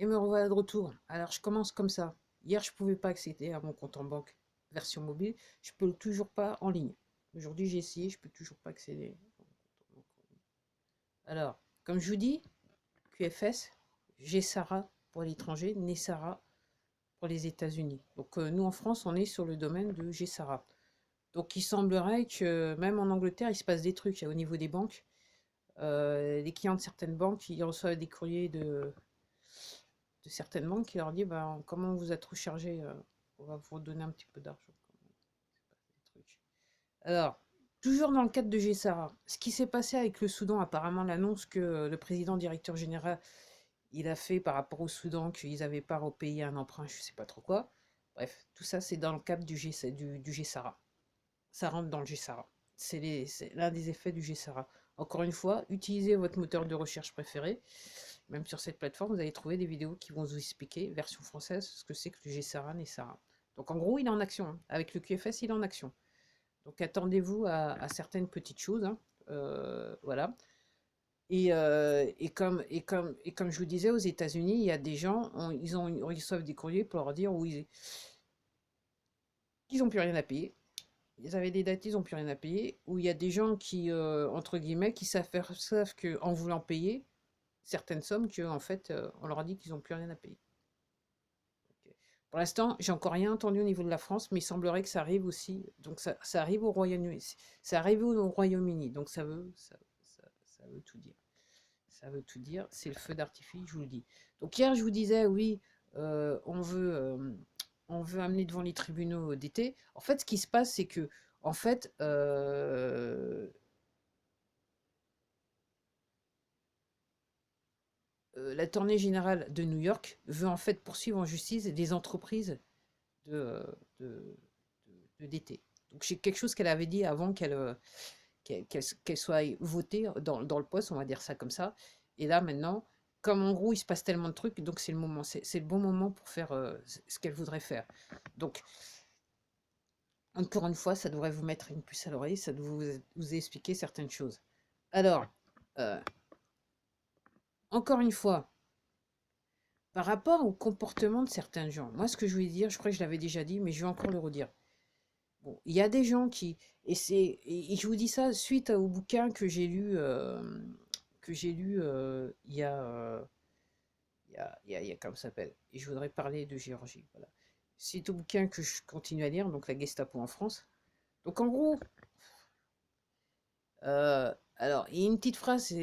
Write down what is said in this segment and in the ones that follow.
Et me revoilà de retour. Alors je commence comme ça. Hier, je ne pouvais pas accéder à mon compte en banque version mobile. Je ne peux toujours pas en ligne. Aujourd'hui, j'ai essayé, je ne peux toujours pas accéder. Alors, comme je vous dis, QFS, j'ai Sarah pour l'étranger, Nessara pour les États-Unis. Donc nous en France, on est sur le domaine de GSARA. Donc il semblerait que même en Angleterre, il se passe des trucs au niveau des banques. Les clients de certaines banques, ils reçoivent des courriers de certaines banques qui leur disent bah, comment on vous a trop chargé, on va vous redonner un petit peu d'argent. Alors, toujours dans le cadre de GSARA, ce qui s'est passé avec le Soudan, apparemment l'annonce que le président directeur général il a fait par rapport au Soudan, qu'ils n'avaient pas repayé un emprunt, je ne sais pas trop quoi. Bref, tout ça c'est dans le cadre du GSARA. Ça rentre dans le GSARA. C'est l'un des effets du GSARA. Encore une fois, utilisez votre moteur de recherche préféré. Même sur cette plateforme, vous allez trouver des vidéos qui vont vous expliquer, version française, ce que c'est que le GSARA, NESARA. Donc en gros, il est en action. Hein. Avec le QFS, il est en action. Donc attendez-vous à certaines petites choses. Hein. Voilà. Et comme je vous disais, aux États-Unis, il y a des gens, ils reçoivent des courriers pour leur dire où ils n'ont plus rien à payer. Ils avaient des dettes, ils n'ont plus rien à payer. Où il y a des gens qui, entre guillemets, qui savent qu'en voulant payer certaines sommes, en fait, on leur a dit qu'ils n'ont plus rien à payer. Ok. Pour l'instant, j'ai encore rien entendu au niveau de la France, mais il semblerait que ça arrive aussi. Donc ça arrive au Royaume-Uni. Ça arrive au Royaume-Uni. Donc ça veut tout dire. Ça veut tout dire. C'est le feu d'artifice, je vous le dis. Donc hier, je vous disais, oui, euh, on veut, euh, on veut amener devant les tribunaux d'été. En fait, ce qui se passe, c'est que, en fait, l'attorney général de New York veut en fait poursuivre en justice des entreprises de, de, d'été. Donc c'est quelque chose qu'elle avait dit avant qu'elle soit votée dans le poste, on va dire ça comme ça. Et là maintenant, comme en gros il se passe tellement de trucs, donc c'est le moment, c'est le bon moment pour faire ce qu'elle voudrait faire. Donc encore une fois, ça devrait vous mettre une puce à l'oreille, ça devrait vous expliquer certaines choses. Alors, euh, encore une fois, par rapport au comportement de certains gens, moi ce que je voulais dire, je crois que je l'avais déjà dit, mais je vais encore le redire. Bon, il y a des gens qui, et je vous dis ça suite au bouquin que j'ai lu il y a, comment ça s'appelle, et je voudrais parler de Géorgie, voilà. C'est au bouquin que je continue à lire, donc la Gestapo en France. Donc en gros, alors il y a une petite phrase, il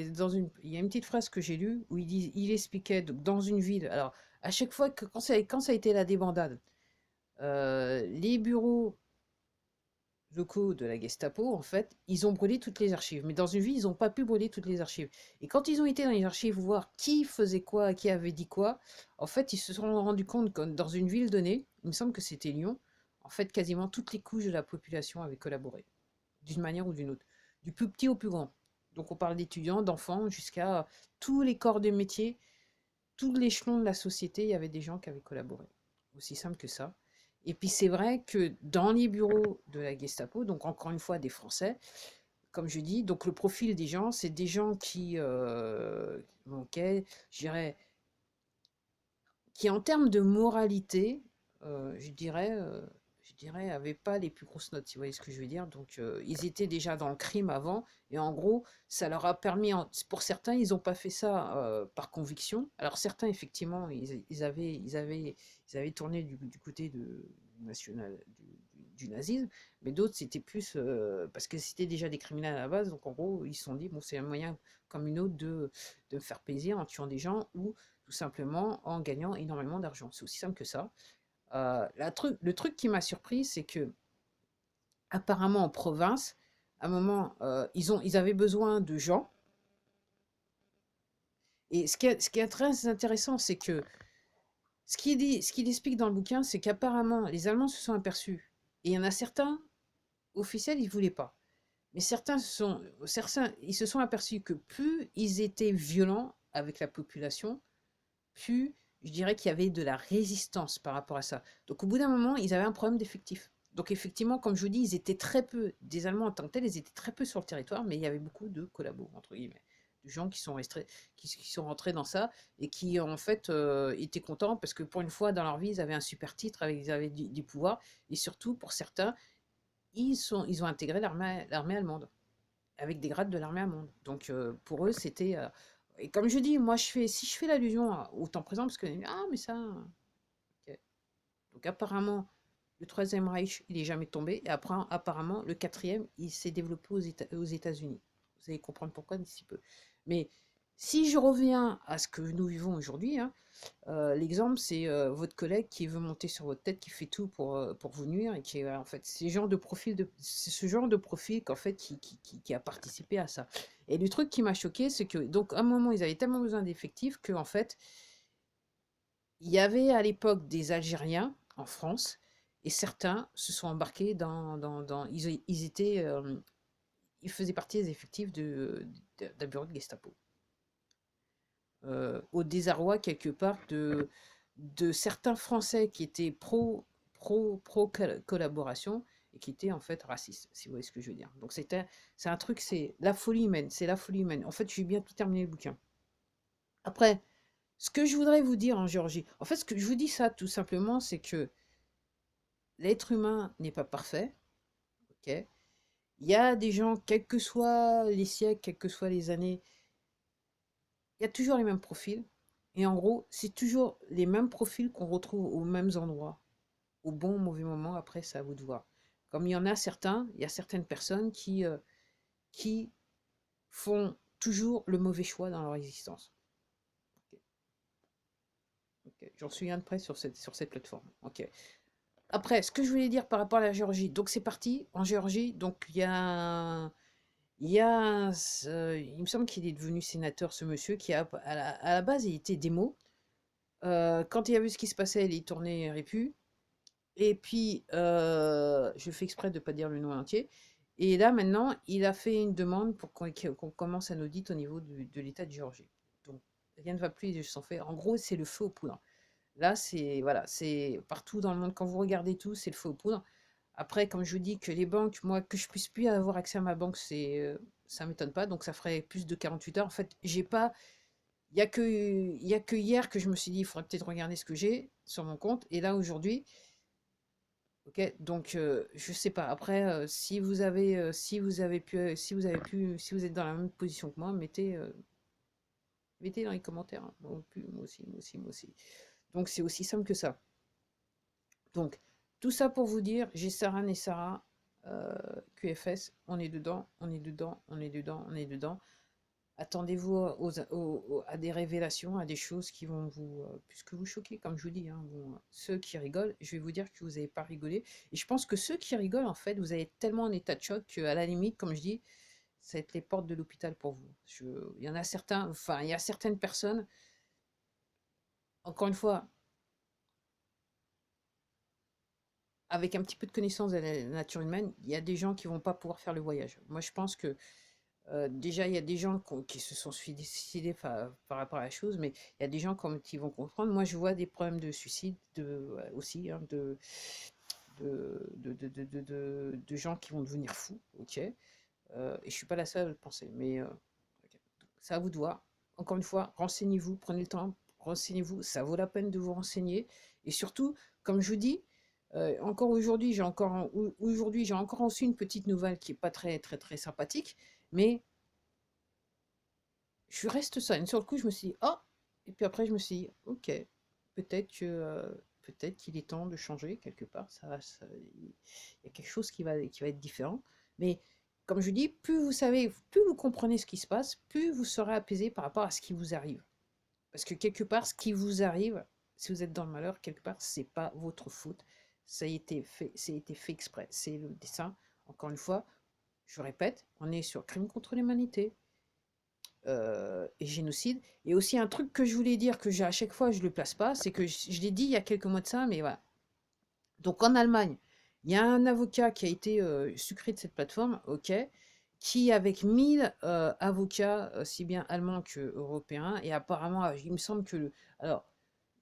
y a une petite phrase que j'ai lue où il expliquait donc, dans une ville. Alors à chaque fois que quand ça a été la débandade, les bureaux locaux de la Gestapo, en fait, ils ont brûlé toutes les archives. Mais dans une ville, ils n'ont pas pu brûler toutes les archives. Et quand ils ont été dans les archives voir qui faisait quoi, qui avait dit quoi, en fait, ils se sont rendus compte que dans une ville donnée, il me semble que c'était Lyon, en fait, quasiment toutes les couches de la population avaient collaboré, d'une manière ou d'une autre, du plus petit au plus grand. Donc on parle d'étudiants, d'enfants, jusqu'à tous les corps de métier, tout l'échelon de la société, il y avait des gens qui avaient collaboré. Aussi simple que ça. Et puis c'est vrai que dans les bureaux de la Gestapo, donc encore une fois des Français, comme je dis, donc le profil des gens, c'est des gens qui, ok, je dirais, qui en termes de moralité, je dirais, avaient pas les plus grosses notes, si vous voyez ce que je veux dire. Donc ils étaient déjà dans le crime avant, et en gros, ça leur a permis, pour certains, ils n'ont pas fait ça par conviction. Alors certains, effectivement, ils avaient tourné du côté national, du nazisme, mais d'autres, c'était plus parce que c'était déjà des criminels à la base, donc en gros, ils se sont dit, bon, c'est un moyen comme une autre de faire plaisir en tuant des gens, ou tout simplement en gagnant énormément d'argent. C'est aussi simple que ça. Le truc qui m'a surpris, c'est que apparemment en province, à un moment, ils avaient besoin de gens. Et ce qui est très intéressant, c'est que ce qu'il explique dans le bouquin, c'est qu'apparemment, les Allemands se sont aperçus. Et il y en a certains, officiels, ils ne voulaient pas. Mais certains, ils se sont aperçus que plus ils étaient violents avec la population, plus je dirais qu'il y avait de la résistance par rapport à ça. Donc au bout d'un moment, ils avaient un problème d'effectifs. Donc effectivement, comme je vous dis, ils étaient très peu, des Allemands en tant que tels, ils étaient très peu sur le territoire, mais il y avait beaucoup de collabos, entre guillemets. de gens qui sont rentrés dans ça et qui, en fait, étaient contents parce que pour une fois dans leur vie, ils avaient un super titre, ils avaient des pouvoirs. Et surtout, pour certains, ils ont intégré l'armée allemande, avec des grades de l'armée allemande. Donc, pour eux, c'était... et comme je dis, moi, si je fais l'allusion au temps présent, parce que, ah, mais ça... ok. Donc, apparemment, le Troisième Reich, il n'est jamais tombé. Et après, apparemment, le quatrième, il s'est développé aux États-Unis. Vous allez comprendre pourquoi d'ici peu. Mais si je reviens à ce que nous vivons aujourd'hui, hein, l'exemple, c'est votre collègue qui veut monter sur votre tête, qui fait tout pour vous nuire, et qui est en fait, c'est ce genre de profil qu'en fait, qui a participé à ça. Et le truc qui m'a choqué, c'est que, donc, à un moment, ils avaient tellement besoin d'effectifs qu'en fait, il y avait à l'époque des Algériens en France, et certains se sont embarqués ils faisaient partie des effectifs d'un bureau de Gestapo. Au désarroi quelque part de certains Français qui étaient pro collaboration et qui étaient en fait racistes, si vous voyez ce que je veux dire. Donc c'est un truc, c'est la folie humaine, c'est la folie humaine. En fait, j'ai bien tout terminé le bouquin. Après, ce que je voudrais vous dire en Géorgie, en fait, ce que je vous dis ça tout simplement, c'est que l'être humain n'est pas parfait, ok? Il y a des gens, quels que soient les siècles, quelles que soient les années, il y a toujours les mêmes profils. Et en gros, c'est toujours les mêmes profils qu'on retrouve aux mêmes endroits, au bon ou mauvais moment. Après, c'est à vous de voir. Comme il y en a certains, il y a certaines personnes qui font toujours le mauvais choix dans leur existence. Ok. Ok. J'en suis un de près sur cette plateforme. Ok. Après, ce que je voulais dire par rapport à la Géorgie. Donc, c'est parti en Géorgie. Donc, il me semble qu'il est devenu sénateur, ce monsieur, qui à la base, il était démo. Quand il a vu ce qui se passait, il est tourné répu. Et puis, je fais exprès de ne pas dire le nom entier. Et là, maintenant, il a fait une demande pour qu'on commence un audit au niveau de l'État de Géorgie. Donc, rien ne va plus, ils s'en fait. En gros, c'est le feu aux poudres. Là, voilà, c'est partout dans le monde. Quand vous regardez tout, c'est le feu aux poudres. Après, comme je vous dis que les banques, moi, que je puisse plus avoir accès à ma banque, ça m'étonne pas. Donc, ça ferait plus de 48 heures. En fait, j'ai pas. Il y a que hier que je me suis dit, il faudrait peut-être regarder ce que j'ai sur mon compte. Et là, aujourd'hui, ok, donc je sais pas. Après, si vous êtes dans la même position que moi, mettez dans les commentaires, hein. Moi, moi aussi, moi aussi, moi aussi. Donc c'est aussi simple que ça. Donc tout ça pour vous dire, j'ai Sarah et Sarah, QFS, on est dedans, on est dedans, on est dedans, on est dedans. Attendez-vous à des révélations, à des choses qui vont plus que vous choquer, comme je vous dis, hein. Bon, ceux qui rigolent, je vais vous dire que vous n'avez pas rigolé. Et je pense que ceux qui rigolent, en fait, vous allez tellement en état de choc qu'à la limite, comme je dis, ça va être les portes de l'hôpital pour vous. Il y en a certains, enfin, il y a certaines personnes, encore une fois, avec un petit peu de connaissance de la nature humaine, il y a des gens qui vont pas pouvoir faire le voyage. Moi, je pense que déjà, il y a des gens qui se sont suicidés par rapport à la chose, mais il y a des gens qui vont comprendre. Moi, je vois des problèmes de suicide aussi, hein, de gens qui vont devenir fous, ok. Et je suis pas la seule à le penser, mais ok. C'est à vous de voir. Encore une fois, renseignez-vous, prenez le temps, renseignez-vous, ça vaut la peine de vous renseigner. Et surtout, comme je vous dis, encore aujourd'hui, j'ai encore reçu une petite nouvelle qui est pas très très très sympathique, mais je reste sereine. Sur le coup, je me suis dit, oh! Et puis après, je me suis dit, ok, peut-être qu'il est temps de changer quelque part. Il y a quelque chose qui va être différent. Mais comme je dis, plus vous savez, plus vous comprenez ce qui se passe, plus vous serez apaisé par rapport à ce qui vous arrive. Parce que quelque part, ce qui vous arrive, si vous êtes dans le malheur, quelque part, c'est pas votre faute. Ça a été fait exprès. C'est le dessin. Encore une fois, je répète, on est sur crime contre l'humanité et génocide. Et aussi un truc que je voulais dire, à chaque fois je le place pas, c'est que je l'ai dit il y a quelques mois de ça, mais voilà. Donc en Allemagne, il y a un avocat qui a été sucré de cette plateforme, ok, qui avec 1000 avocats, si bien allemands que européens, et apparemment, il me semble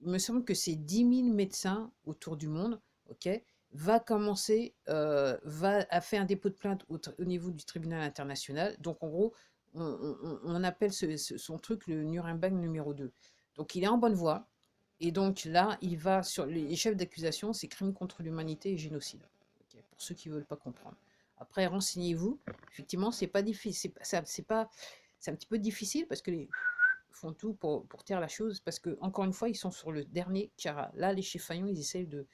il me semble que c'est 10 000 médecins autour du monde, ok, a fait un dépôt de plainte au niveau du tribunal international. Donc en gros, on appelle son truc le Nuremberg numéro 2. Donc il est en bonne voie. Et donc là, il va sur les chefs d'accusation, c'est crimes contre l'humanité et génocide. Ok, pour ceux qui ne veulent pas comprendre. Après, renseignez-vous. Effectivement, c'est pas difficile. C'est un petit peu difficile parce que les font tout pour taire la chose. Parce que, encore une fois, ils sont sur le dernier carat. Là, les chefs Fayon, ils essayent de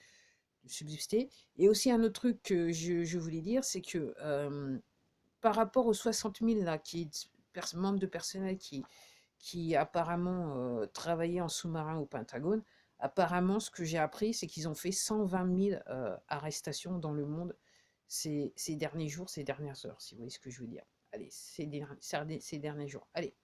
subsister. Et aussi, un autre truc que je voulais dire, c'est que par rapport aux 60 000 là, membres de personnel qui apparemment travaillaient en sous-marin au Pentagone, apparemment, ce que j'ai appris, c'est qu'ils ont fait 120 000 arrestations dans le monde ces derniers jours, ces dernières heures, si vous voyez ce que je veux dire. Allez, ces derniers jours. Allez.